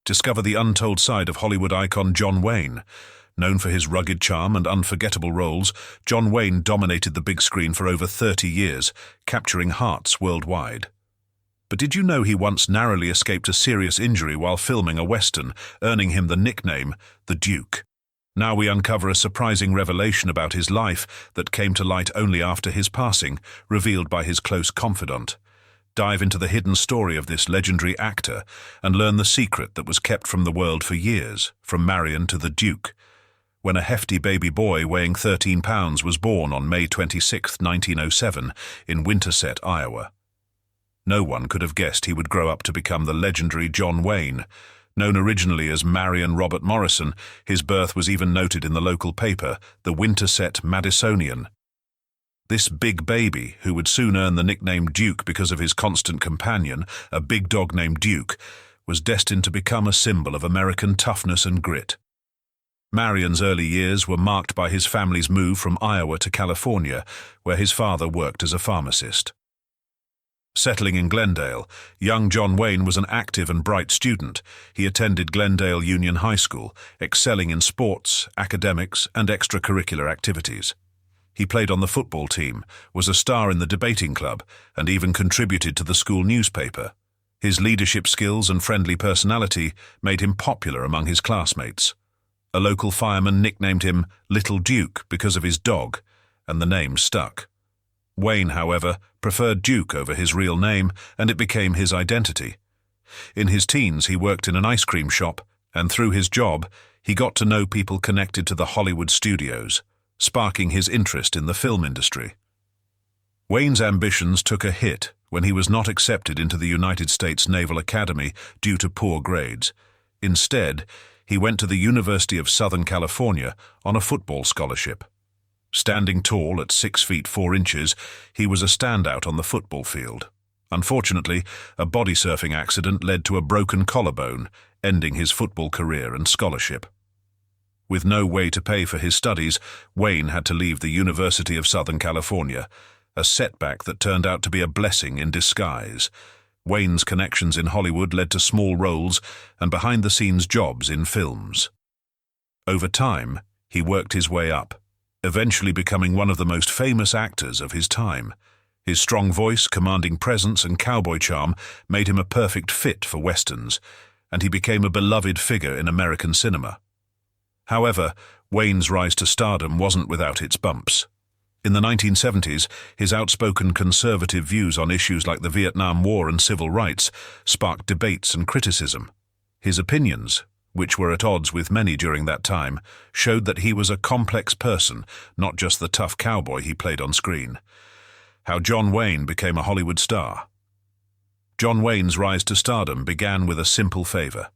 discover the untold side of Hollywood icon John Wayne. Known for his rugged charm and unforgettable roles, John Wayne dominated the big screen for over 30 years, capturing hearts worldwide. But did you know he once narrowly escaped a serious injury while filming a Western, earning him the nickname the Duke? Now we uncover a surprising revelation about his life that came to light only after his passing, revealed by his close confidant. Dive into the hidden story of this legendary actor and learn the secret that was kept from the world for years, from Marion to the Duke. When a hefty baby boy weighing 13 pounds was born on May 26, 1907, in Winterset, Iowa. No one could have guessed he would grow up to become the legendary John Wayne. Known originally as Marion Robert Morrison, his birth was even noted in the local paper, the Winterset Madisonian. This big baby, who would soon earn the nickname Duke because of his constant companion, a big dog named Duke, was destined to become a symbol of American toughness and grit. Marion's early years were marked by his family's move from Iowa to California, where his father worked as a pharmacist. Settling in Glendale, young John Wayne was an active and bright student. He attended Glendale Union High School, excelling in sports, academics, and extracurricular activities. He played on the football team, was a star in the debating club, and even contributed to the school newspaper. His leadership skills and friendly personality made him popular among his classmates. A local fireman nicknamed him Little Duke because of his dog, and the name stuck. Wayne, however, preferred Duke over his real name, and it became his identity. In his teens, he worked in an ice cream shop, and through his job, he got to know people connected to the Hollywood studios, sparking his interest in the film industry. Wayne's ambitions took a hit when he was not accepted into the United States Naval Academy due to poor grades. Instead, he went to the University of Southern California on a football scholarship. Standing tall at 6 feet 4 inches, he was a standout on the football field. Unfortunately, a body surfing accident led to a broken collarbone, ending his football career and scholarship. With no way to pay for his studies, Wayne had to leave the University of Southern California, a setback that turned out to be a blessing in disguise. Wayne's connections in Hollywood led to small roles and behind-the-scenes jobs in films. Over time, he worked his way up, eventually becoming one of the most famous actors of his time. His strong voice, commanding presence, and cowboy charm made him a perfect fit for westerns, and he became a beloved figure in American cinema. However, Wayne's rise to stardom wasn't without its bumps. In the 1970s, his outspoken conservative views on issues like the Vietnam War and civil rights sparked debates and criticism. His opinions, which were at odds with many during that time, showed that he was a complex person, not just the tough cowboy he played on screen. How John Wayne became a Hollywood star. John Wayne's rise to stardom began with a simple favor.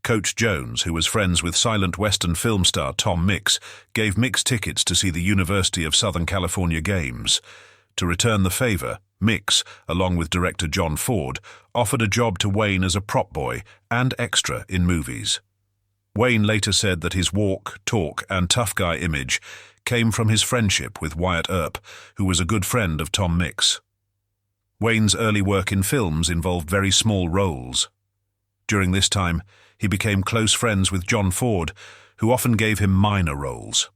Coach Jones, who was friends with silent Western film star Tom Mix, gave Mix tickets to see the University of Southern California games. To return the favor, Mix, along with director John Ford, offered a job to Wayne as a prop boy and extra in movies. Wayne later said that his walk, talk, and tough guy image came from his friendship with Wyatt Earp, who was a good friend of Tom Mix. Wayne's early work in films involved very small roles. During this time, he became close friends with John Ford, who often gave him minor roles.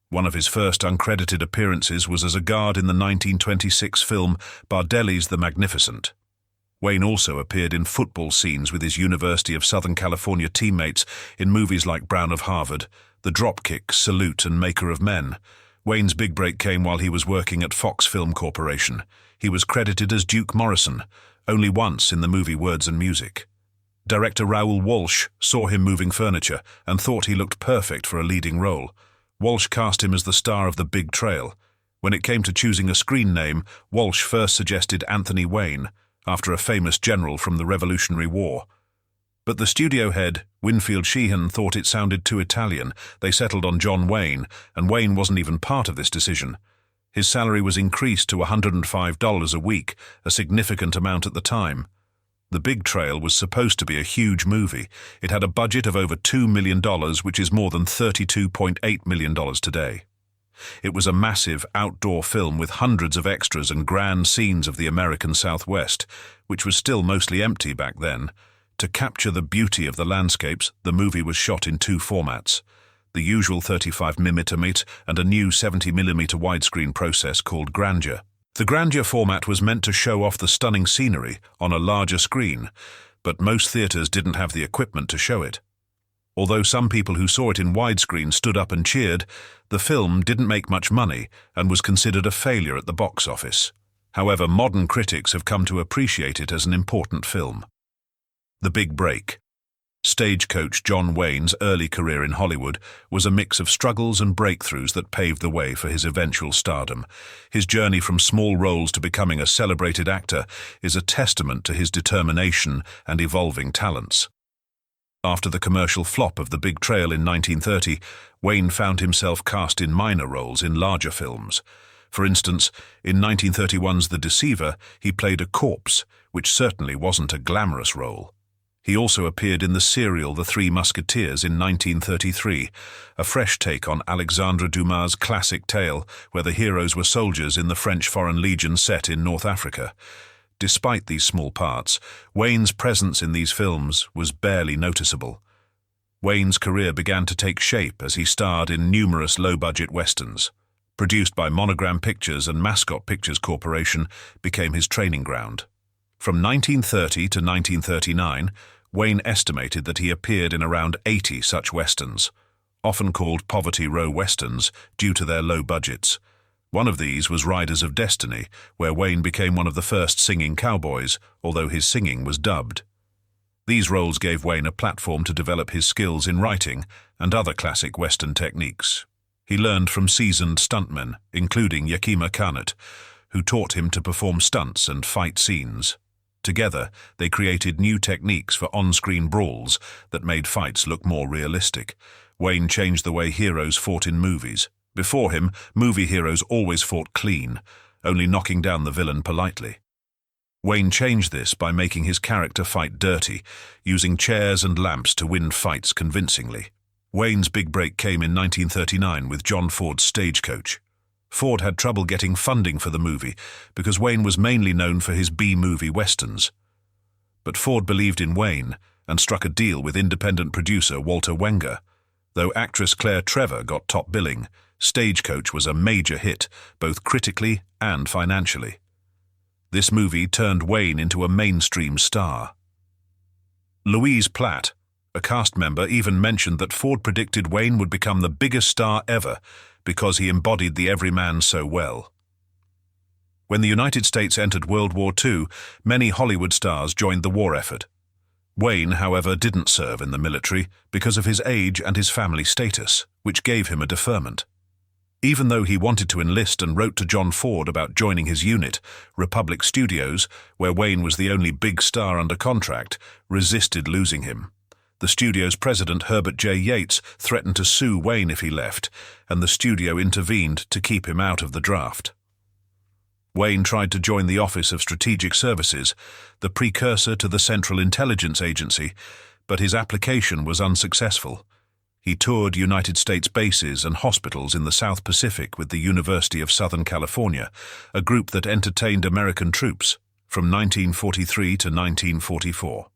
One of his first uncredited appearances was as a guard in the 1926 film Bardelli's The Magnificent. Wayne also appeared in football scenes with his University of Southern California teammates in movies like Brown of Harvard, The Dropkick, Salute, and Maker of Men. Wayne's big break came while he was working at Fox Film Corporation. He was credited as Duke Morrison, only once in the movie Words and Music. Director Raoul Walsh saw him moving furniture and thought he looked perfect for a leading role. Walsh cast him as the star of The Big Trail. When it came to choosing a screen name, Walsh first suggested Anthony Wayne, after a famous general from the Revolutionary War. But the studio head, Winfield Sheehan, thought it sounded too Italian. They settled on John Wayne, and Wayne wasn't even part of this decision. His salary was increased to $105 a week, a significant amount at the time. The Big Trail was supposed to be a huge movie. It had a budget of over $2 million, which is more than $32.8 million today. It was a massive outdoor film with hundreds of extras and grand scenes of the American Southwest, which was still mostly empty back then. To capture the beauty of the landscapes, the movie was shot in two formats: the usual 35mm and a new 70mm widescreen process called grandeur. The grandeur format was meant to show off the stunning scenery on a larger screen, but most theaters didn't have the equipment to show it. Although some people who saw it in widescreen stood up and cheered, the film didn't make much money and was considered a failure at the box office. However, modern critics have come to appreciate it as an important film. The Big Break. Stagecoach John Wayne's early career in Hollywood was a mix of struggles and breakthroughs that paved the way for his eventual stardom. His journey from small roles to becoming a celebrated actor is a testament to his determination and evolving talents. After the commercial flop of The Big Trail in 1930, Wayne found himself cast in minor roles in larger films. For instance, in 1931's The Deceiver, he played a corpse, which certainly wasn't a glamorous role. He also appeared in the serial The Three Musketeers in 1933, a fresh take on Alexandre Dumas' classic tale where the heroes were soldiers in the French Foreign Legion set in North Africa. Despite these small parts, Wayne's presence in these films was barely noticeable. Wayne's career began to take shape as he starred in numerous low-budget westerns. Produced by Monogram Pictures and Mascot Pictures Corporation, became his training ground. From 1930 to 1939, Wayne estimated that he appeared in around 80 such westerns, often called Poverty Row westerns due to their low budgets. One of these was Riders of Destiny, where Wayne became one of the first singing cowboys, although his singing was dubbed. These roles gave Wayne a platform to develop his skills in writing and other classic Western techniques. He learned from seasoned stuntmen, including Yakima Carnett, who taught him to perform stunts and fight scenes. Together, they created new techniques for on-screen brawls that made fights look more realistic. Wayne changed the way heroes fought in movies. Before him, movie heroes always fought clean, only knocking down the villain politely. Wayne changed this by making his character fight dirty, using chairs and lamps to win fights convincingly. Wayne's big break came in 1939 with John Ford's Stagecoach. Ford had trouble getting funding for the movie because Wayne was mainly known for his B-movie westerns. But Ford believed in Wayne and struck a deal with independent producer Walter Wenger. Though actress Claire Trevor got top billing, Stagecoach was a major hit, both critically and financially. This movie turned Wayne into a mainstream star. Louise Platt, a cast member, even mentioned that Ford predicted Wayne would become the biggest star ever because he embodied the everyman so well. When the United States entered World War II, many Hollywood stars joined the war effort. Wayne, however, didn't serve in the military because of his age and his family status, which gave him a deferment. Even though he wanted to enlist and wrote to John Ford about joining his unit, Republic Studios, where Wayne was the only big star under contract, resisted losing him. The studio's president, Herbert J. Yates, threatened to sue Wayne if he left, and the studio intervened to keep him out of the draft. Wayne tried to join the Office of Strategic Services, the precursor to the Central Intelligence Agency, but his application was unsuccessful. He toured United States bases and hospitals in the South Pacific with the University of Southern California, a group that entertained American troops, from 1943 to 1944.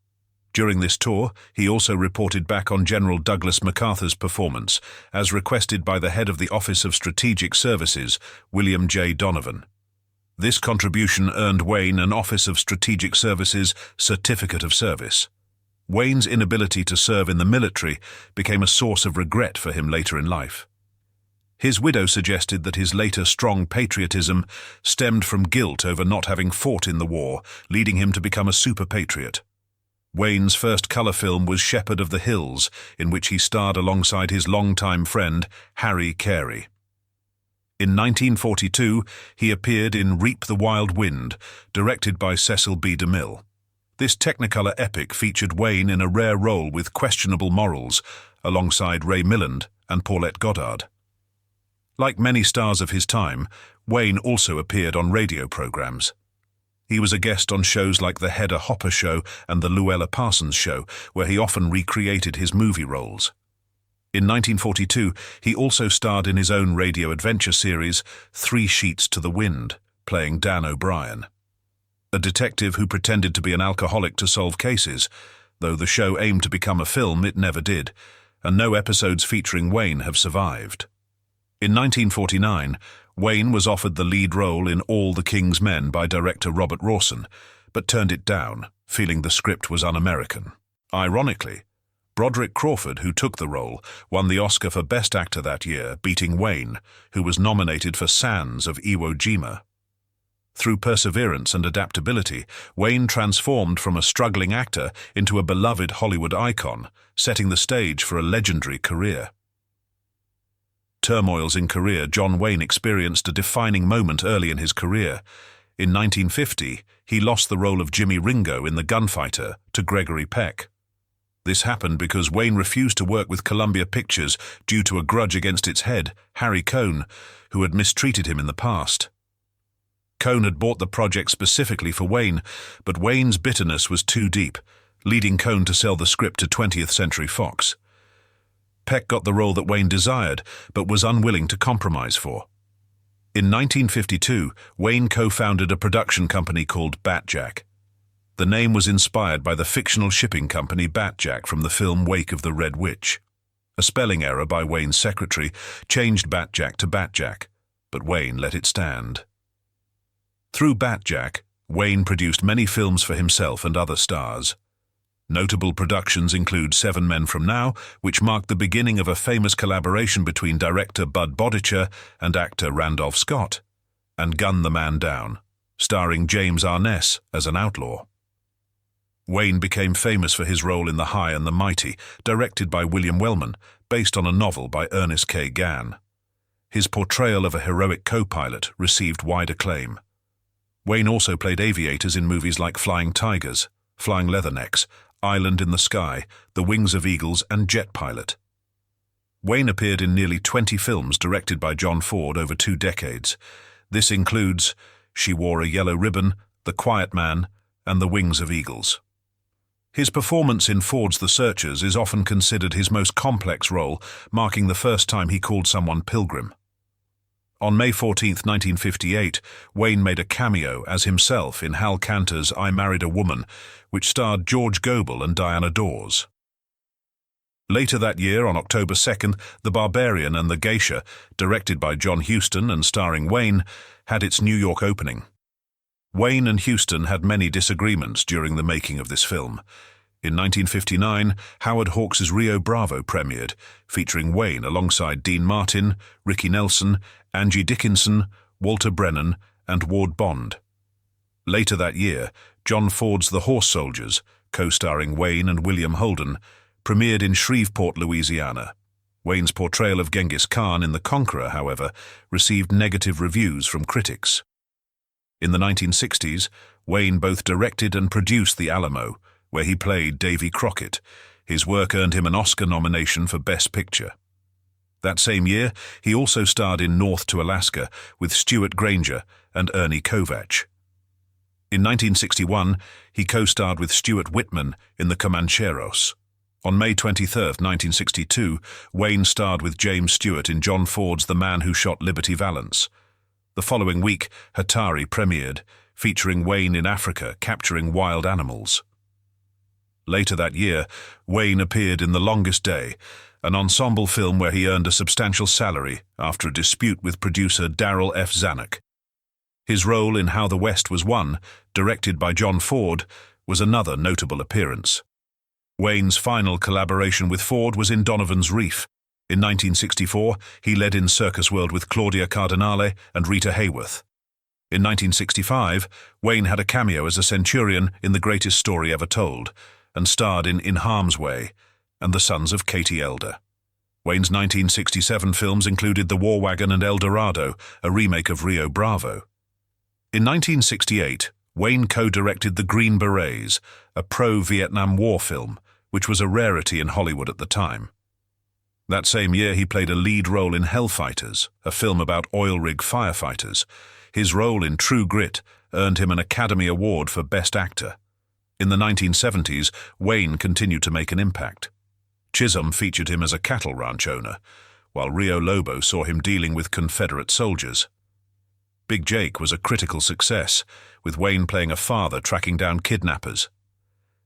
During this tour, he also reported back on General Douglas MacArthur's performance, as requested by the head of the Office of Strategic Services, William J. Donovan. This contribution earned Wayne an Office of Strategic Services Certificate of Service. Wayne's inability to serve in the military became a source of regret for him later in life. His widow suggested that his later strong patriotism stemmed from guilt over not having fought in the war, leading him to become a super patriot. Wayne's first color film was Shepherd of the Hills, in which he starred alongside his longtime friend, Harry Carey. In 1942, he appeared in Reap the Wild Wind, directed by Cecil B. DeMille. This Technicolor epic featured Wayne in a rare role with questionable morals, alongside Ray Milland and Paulette Goddard. Like many stars of his time, Wayne also appeared on radio programs. He was a guest on shows like The Hedda Hopper Show and The Luella Parsons Show, where he often recreated his movie roles. In 1942, he also starred in his own radio adventure series, 3 Sheets to the Wind, playing Dan O'Brien. A detective who pretended to be an alcoholic to solve cases, Though the show aimed to become a film, it never did, and no episodes featuring Wayne have survived. In 1949, Wayne was offered the lead role in All the King's Men by director Robert Rawson, but turned it down, feeling the script was un-American. Ironically, Broderick Crawford, who took the role, won the Oscar for Best Actor that year, beating Wayne, who was nominated for Sans of Iwo Jima. Through perseverance and adaptability, Wayne transformed from a struggling actor into a beloved Hollywood icon, setting the stage for a legendary career. Turmoils in career. John Wayne experienced a defining moment early in his career. In 1950, he lost the role of Jimmy Ringo in The Gunfighter to Gregory Peck. This happened because Wayne refused to work with Columbia Pictures due to a grudge against its head, Harry Cohn, who had mistreated him in the past. Cohn had bought the project specifically for Wayne, but Wayne's bitterness was too deep, leading Cohn to sell the script to 20th Century Fox. Peck got the role that Wayne desired, but was unwilling to compromise for. In 1952, Wayne co-founded a production company called Batjack. The name was inspired by the fictional shipping company Batjack from the film Wake of the Red Witch. A spelling error by Wayne's secretary changed Batjack to Batjack, but Wayne let it stand. Through Batjack, Wayne produced many films for himself and other stars. Notable productions include 7 Men From Now, which marked the beginning of a famous collaboration between director Bud Bodicher and actor Randolph Scott, and Gun the Man Down, starring James Arness as an outlaw. Wayne became famous for his role in The High and the Mighty, directed by William Wellman, based on a novel by Ernest K. Gann. His portrayal of a heroic co-pilot received wide acclaim. Wayne also played aviators in movies like Flying Tigers, Flying Leathernecks, Island in the Sky, The Wings of Eagles, and Jet Pilot. Wayne appeared in nearly 20 films directed by John Ford over 2 decades. This includes She Wore a Yellow Ribbon, The Quiet Man, and The Wings of Eagles. His performance in Ford's The Searchers is often considered his most complex role, marking the first time he called someone Pilgrim. On May 14, 1958, Wayne made a cameo as himself in Hal Kanter's I Married a Woman, which starred George Gobel and Diana Dawes. Later that year, on October 2nd, The Barbarian and the Geisha, directed by John Huston and starring Wayne, had its New York opening. Wayne and Huston had many disagreements during the making of this film. In 1959, Howard Hawks' Rio Bravo premiered, featuring Wayne alongside Dean Martin, Ricky Nelson, Angie Dickinson, Walter Brennan, and Ward Bond. Later that year, John Ford's The Horse Soldiers, co-starring Wayne and William Holden, premiered in Shreveport, Louisiana. Wayne's portrayal of Genghis Khan in The Conqueror, however, received negative reviews from critics. In the 1960s, Wayne both directed and produced The Alamo, where he played Davy Crockett. His work earned him an Oscar nomination for Best Picture. That same year, he also starred in North to Alaska with Stuart Granger and Ernie Kovacs. In 1961, he co-starred with Stuart Whitman in The Comancheros. On May 23, 1962, Wayne starred with James Stewart in John Ford's The Man Who Shot Liberty Valance. The following week, Hatari premiered, featuring Wayne in Africa capturing wild animals. Later that year, Wayne appeared in The Longest Day, an ensemble film where he earned a substantial salary after a dispute with producer Darrell F. Zanuck. His role in How the West Was Won, directed by John Ford, was another notable appearance. Wayne's final collaboration with Ford was in Donovan's Reef. In 1964, he led in Circus World with Claudia Cardinale and Rita Hayworth. In 1965, Wayne had a cameo as a centurion in The Greatest Story Ever Told, and starred in Harm's Way and The Sons of Katie Elder. Wayne's 1967 films included The War Wagon and El Dorado, a remake of Rio Bravo. In 1968, Wayne co-directed The Green Berets, a pro-Vietnam War film, which was a rarity in Hollywood at the time. That same year, he played a lead role in Hellfighters, a film about oil rig firefighters. His role in True Grit earned him an Academy Award for Best Actor. In the 1970s, Wayne continued to make an impact. Chisholm featured him as a cattle ranch owner, while Rio Lobo saw him dealing with Confederate soldiers. Big Jake was a critical success, with Wayne playing a father tracking down kidnappers.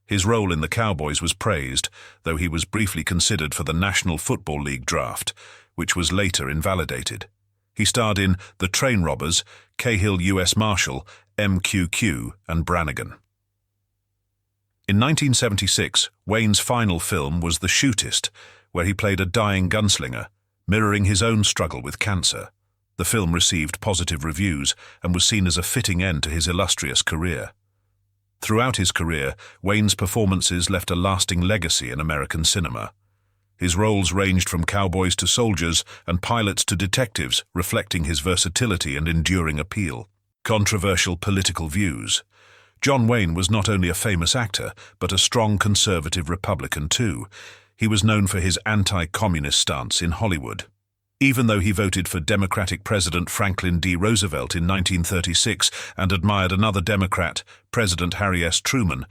His role in the Cowboys was praised, though he was briefly considered for the National Football League draft, which was later invalidated. He starred in The Train Robbers, Cahill U.S. Marshal, MQQ, and Brannigan. In 1976, Wayne's final film was The Shootist, where he played a dying gunslinger, mirroring his own struggle with cancer. The film received positive reviews and was seen as a fitting end to his illustrious career. Throughout his career, Wayne's performances left a lasting legacy in American cinema. His roles ranged from cowboys to soldiers and pilots to detectives, reflecting his versatility and enduring appeal. Controversial political views. John Wayne was not only a famous actor, but a strong conservative Republican too. He was known for his anti-communist stance in Hollywood. Even though he voted for Democratic President Franklin D. Roosevelt in 1936 and admired another Democrat, President Harry S. Truman,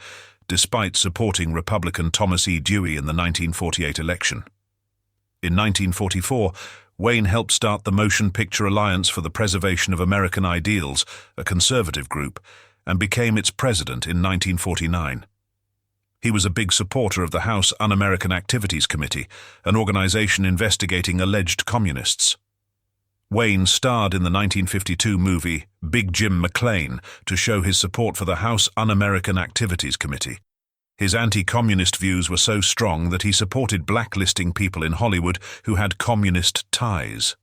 despite supporting Republican Thomas E. Dewey in the 1948 election. In 1944, Wayne helped start the Motion Picture Alliance for the Preservation of American Ideals, a conservative group, and became its president in 1949. He was a big supporter of the House Un-American Activities Committee, an organization investigating alleged communists. Wayne starred in the 1952 movie Big Jim McClain to show his support for the House Un-American Activities Committee. His anti-communist views were so strong that he supported blacklisting people in Hollywood who had communist ties.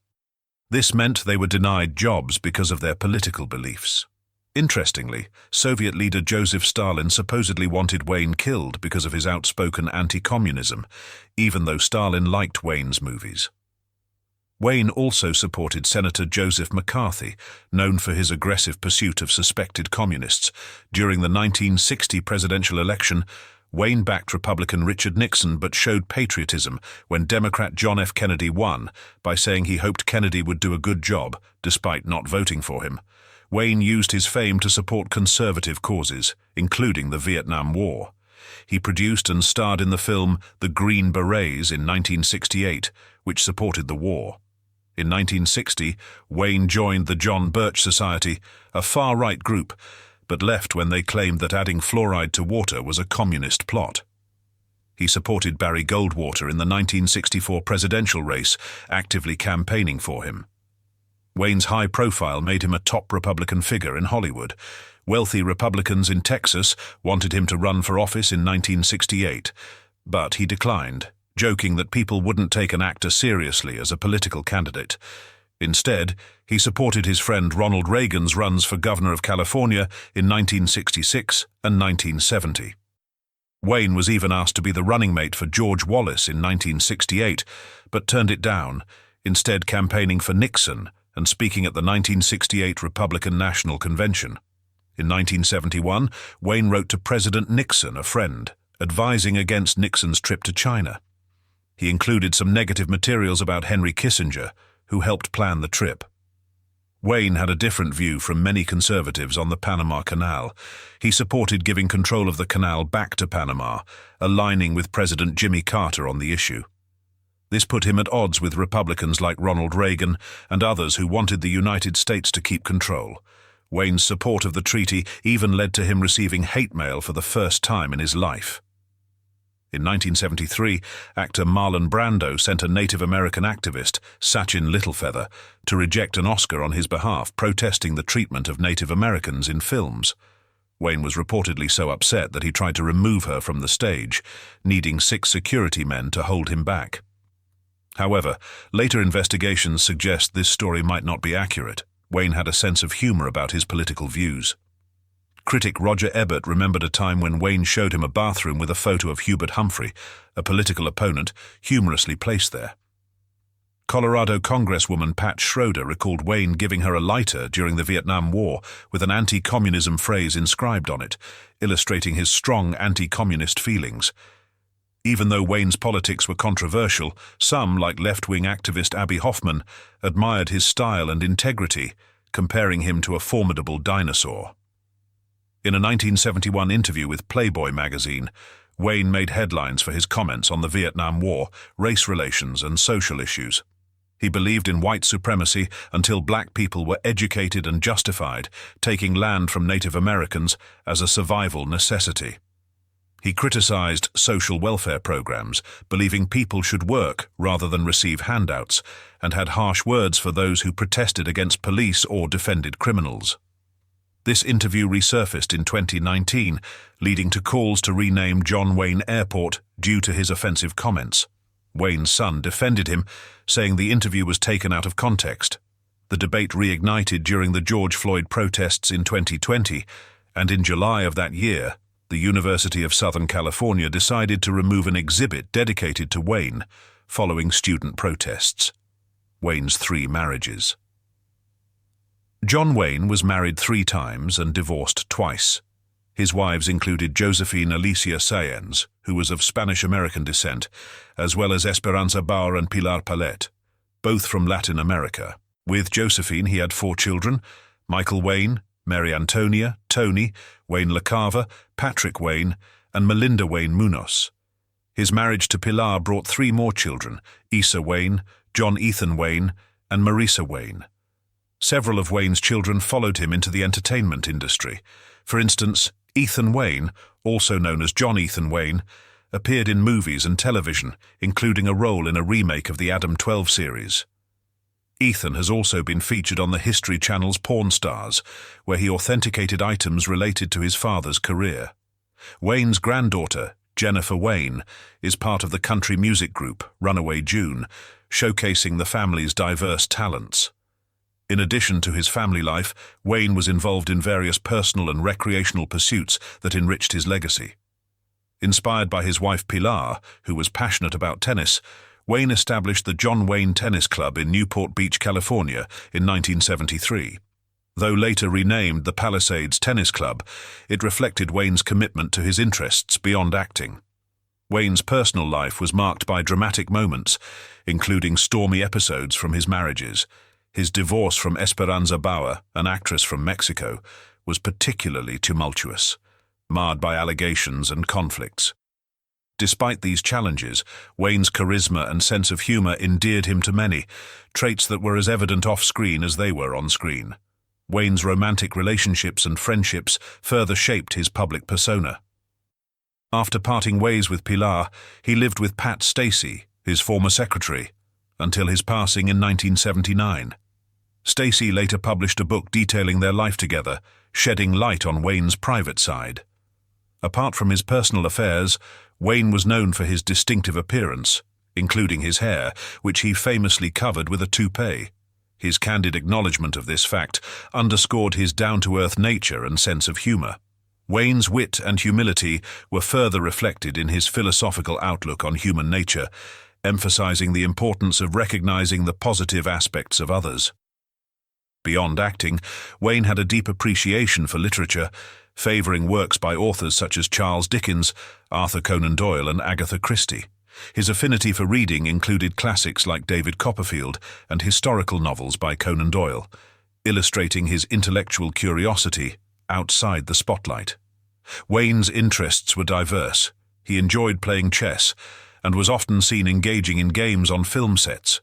This meant they were denied jobs because of their political beliefs. Interestingly, Soviet leader Joseph Stalin supposedly wanted Wayne killed because of his outspoken anti-communism, even though Stalin liked Wayne's movies. Wayne also supported Senator Joseph McCarthy, known for his aggressive pursuit of suspected communists. During the 1960 presidential election, Wayne backed Republican Richard Nixon but showed patriotism when Democrat John F. Kennedy won by saying he hoped Kennedy would do a good job, despite not voting for him. Wayne used his fame to support conservative causes, including the Vietnam War. He produced and starred in the film The Green Berets in 1968, which supported the war. In 1960, Wayne joined the John Birch Society, a far-right group, but left when they claimed that adding fluoride to water was a communist plot. He supported Barry Goldwater in the 1964 presidential race, actively campaigning for him. Wayne's high profile made him a top Republican figure in Hollywood. Wealthy Republicans in Texas wanted him to run for office in 1968, but he declined, joking that people wouldn't take an actor seriously as a political candidate. Instead, he supported his friend Ronald Reagan's runs for governor of California in 1966 and 1970. Wayne was even asked to be the running mate for George Wallace in 1968, but turned it down, instead campaigning for Nixon and speaking at the 1968 Republican National Convention. In 1971, Wayne wrote to President Nixon, a friend, advising against Nixon's trip to China. He included some negative materials about Henry Kissinger, who helped plan the trip. Wayne had a different view from many conservatives on the Panama Canal. He supported giving control of the canal back to Panama, aligning with President Jimmy Carter on the issue. This put him at odds with Republicans like Ronald Reagan and others who wanted the United States to keep control. Wayne's support of the treaty even led to him receiving hate mail for the first time in his life. In 1973, actor Marlon Brando sent a Native American activist, Sachin Littlefeather, to reject an Oscar on his behalf, protesting the treatment of Native Americans in films. Wayne was reportedly so upset that he tried to remove her from the stage, needing 6 security men to hold him back. However, later investigations suggest this story might not be accurate. Wayne had a sense of humor about his political views. Critic Roger Ebert remembered a time when Wayne showed him a bathroom with a photo of Hubert Humphrey, a political opponent, humorously placed there. Colorado Congresswoman Pat Schroeder recalled Wayne giving her a lighter during the Vietnam War with an anti-communism phrase inscribed on it, illustrating his strong anti-communist feelings. Even though Wayne's politics were controversial, some, like left-wing activist Abby Hoffman, admired his style and integrity, comparing him to a formidable dinosaur. In a 1971 interview with Playboy magazine, Wayne made headlines for his comments on the Vietnam War, race relations, and social issues. He believed in white supremacy until black people were educated and justified, taking land from Native Americans as a survival necessity. He criticized social welfare programs, believing people should work rather than receive handouts, and had harsh words for those who protested against police or defended criminals. This interview resurfaced in 2019, leading to calls to rename John Wayne Airport due to his offensive comments. Wayne's son defended him, saying the interview was taken out of context. The debate reignited during the George Floyd protests in 2020, and in July of that year, the University of Southern California decided to remove an exhibit dedicated to Wayne, following student protests. Wayne's 3 marriages. John Wayne was married 3 times and divorced twice. His wives included Josephine Alicia Sáenz, who was of Spanish-American descent, as well as Esperanza Bauer and Pilar Palet, both from Latin America. With Josephine, he had 4 children: Michael Wayne, Mary Antonia, Tony, Wayne LaCava, Patrick Wayne, and Melinda Wayne Munoz. His marriage to Pilar brought 3 more children: Isa Wayne, John Ethan Wayne, and Marisa Wayne. Several of Wayne's children followed him into the entertainment industry. For instance, Ethan Wayne, also known as John Ethan Wayne, appeared in movies and television, including a role in a remake of the Adam 12 series. Ethan has also been featured on the History Channel's Pawn Stars, where he authenticated items related to his father's career. Wayne's granddaughter, Jennifer Wayne, is part of the country music group Runaway June, showcasing the family's diverse talents. In addition to his family life, Wayne was involved in various personal and recreational pursuits that enriched his legacy. Inspired by his wife Pilar, who was passionate about tennis, Wayne established the John Wayne Tennis Club in Newport Beach, California, in 1973. Though later renamed the Palisades Tennis Club, it reflected Wayne's commitment to his interests beyond acting. Wayne's personal life was marked by dramatic moments, including stormy episodes from his marriages. His divorce from Esperanza Bauer, an actress from Mexico, was particularly tumultuous, marred by allegations and conflicts. Despite these challenges, Wayne's charisma and sense of humor endeared him to many, traits that were as evident off-screen as they were on-screen. Wayne's romantic relationships and friendships further shaped his public persona. After parting ways with Pilar, he lived with Stacy, his former secretary, until his passing in 1979. Stacy later published a book detailing their life together, shedding light on Wayne's private side. Apart from his personal affairs, Wayne was known for his distinctive appearance, including his hair, which he famously covered with a toupee. His candid acknowledgement of this fact underscored his down-to-earth nature and sense of humor. Wayne's wit and humility were further reflected in his philosophical outlook on human nature, emphasizing the importance of recognizing the positive aspects of others. Beyond acting, Wayne had a deep appreciation for literature, favoring works by authors such as Charles Dickens, Arthur Conan Doyle, and Agatha Christie. His affinity for reading included classics like David Copperfield and historical novels by Conan Doyle, illustrating his intellectual curiosity outside the spotlight. Wayne's interests were diverse. He enjoyed playing chess and was often seen engaging in games on film sets.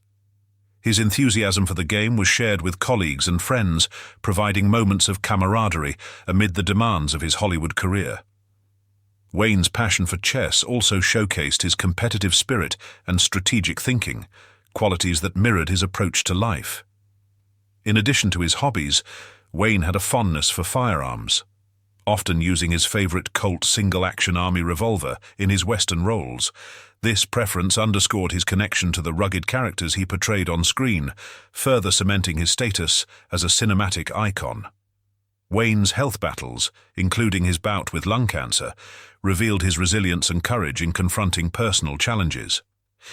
His enthusiasm for the game was shared with colleagues and friends, providing moments of camaraderie amid the demands of his Hollywood career. Wayne's passion for chess also showcased his competitive spirit and strategic thinking, qualities that mirrored his approach to life. In addition to his hobbies, Wayne had a fondness for firearms, often using his favorite Colt single-action army revolver in his Western roles. This preference underscored his connection to the rugged characters he portrayed on screen, further cementing his status as a cinematic icon. Wayne's health battles, including his bout with lung cancer, revealed his resilience and courage in confronting personal challenges.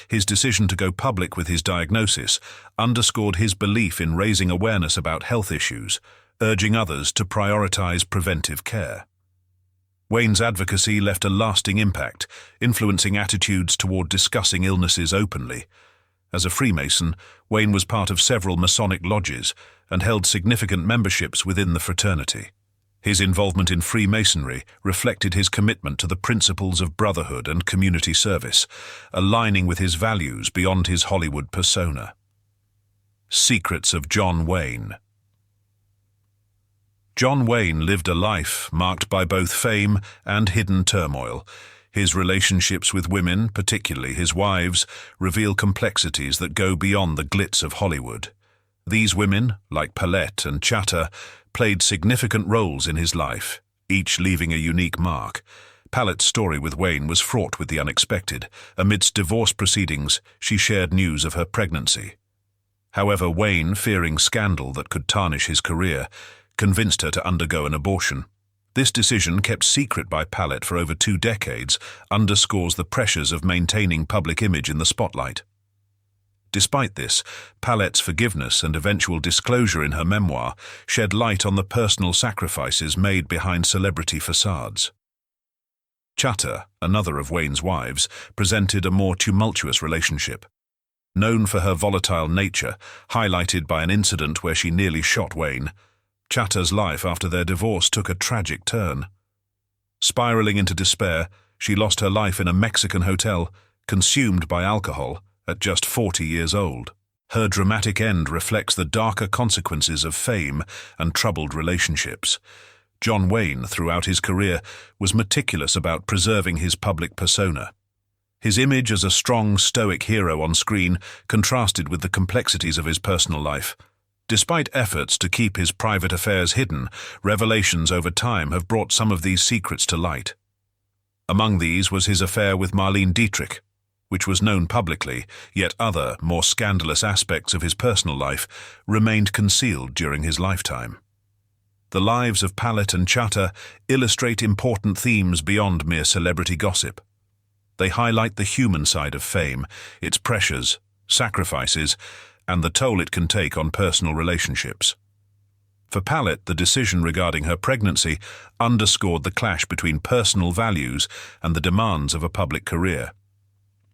His decision to go public with his diagnosis underscored his belief in raising awareness about health issues, urging others to prioritize preventive care. Wayne's advocacy left a lasting impact, influencing attitudes toward discussing illnesses openly. As a Freemason, Wayne was part of several Masonic lodges and held significant memberships within the fraternity. His involvement in Freemasonry reflected his commitment to the principles of brotherhood and community service, aligning with his values beyond his Hollywood persona. Secrets of John Wayne. John Wayne lived a life marked by both fame and hidden turmoil. His relationships with women, particularly his wives, reveal complexities that go beyond the glitz of Hollywood. These women, like Palette and Chatter, played significant roles in his life, each leaving a unique mark. Palette's story with Wayne was fraught with the unexpected. Amidst divorce proceedings, she shared news of her pregnancy. However, Wayne, fearing scandal that could tarnish his career, convinced her to undergo an abortion. This decision, kept secret by Palette for over 2 decades, underscores the pressures of maintaining public image in the spotlight. Despite this, Palette's forgiveness and eventual disclosure in her memoir shed light on the personal sacrifices made behind celebrity facades. Chatter, another of Wayne's wives, presented a more tumultuous relationship. Known for her volatile nature, highlighted by an incident where she nearly shot Wayne, Chatter's life after their divorce took a tragic turn. Spiraling into despair, she lost her life in a Mexican hotel, consumed by alcohol, at just 40 years old. Her dramatic end reflects the darker consequences of fame and troubled relationships. John Wayne, throughout his career, was meticulous about preserving his public persona. His image as a strong, stoic hero on screen contrasted with the complexities of his personal life. Despite efforts to keep his private affairs hidden, revelations over time have brought some of these secrets to light. Among these was his affair with Marlene Dietrich, which was known publicly, yet other, more scandalous aspects of his personal life remained concealed during his lifetime. The lives of Palette and Chatter illustrate important themes beyond mere celebrity gossip. They highlight the human side of fame, its pressures, sacrifices, and the toll it can take on personal relationships. For Palette, the decision regarding her pregnancy underscored the clash between personal values and the demands of a public career.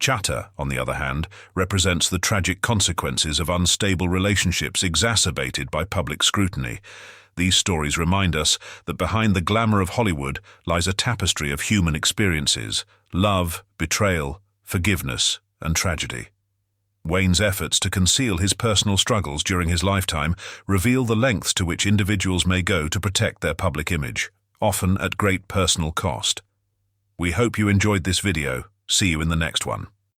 Chatter, on the other hand, represents the tragic consequences of unstable relationships exacerbated by public scrutiny. These stories remind us that behind the glamour of Hollywood lies a tapestry of human experiences: love, betrayal, forgiveness, and tragedy. Wayne's efforts to conceal his personal struggles during his lifetime reveal the lengths to which individuals may go to protect their public image, often at great personal cost. We hope you enjoyed this video. See you in the next one.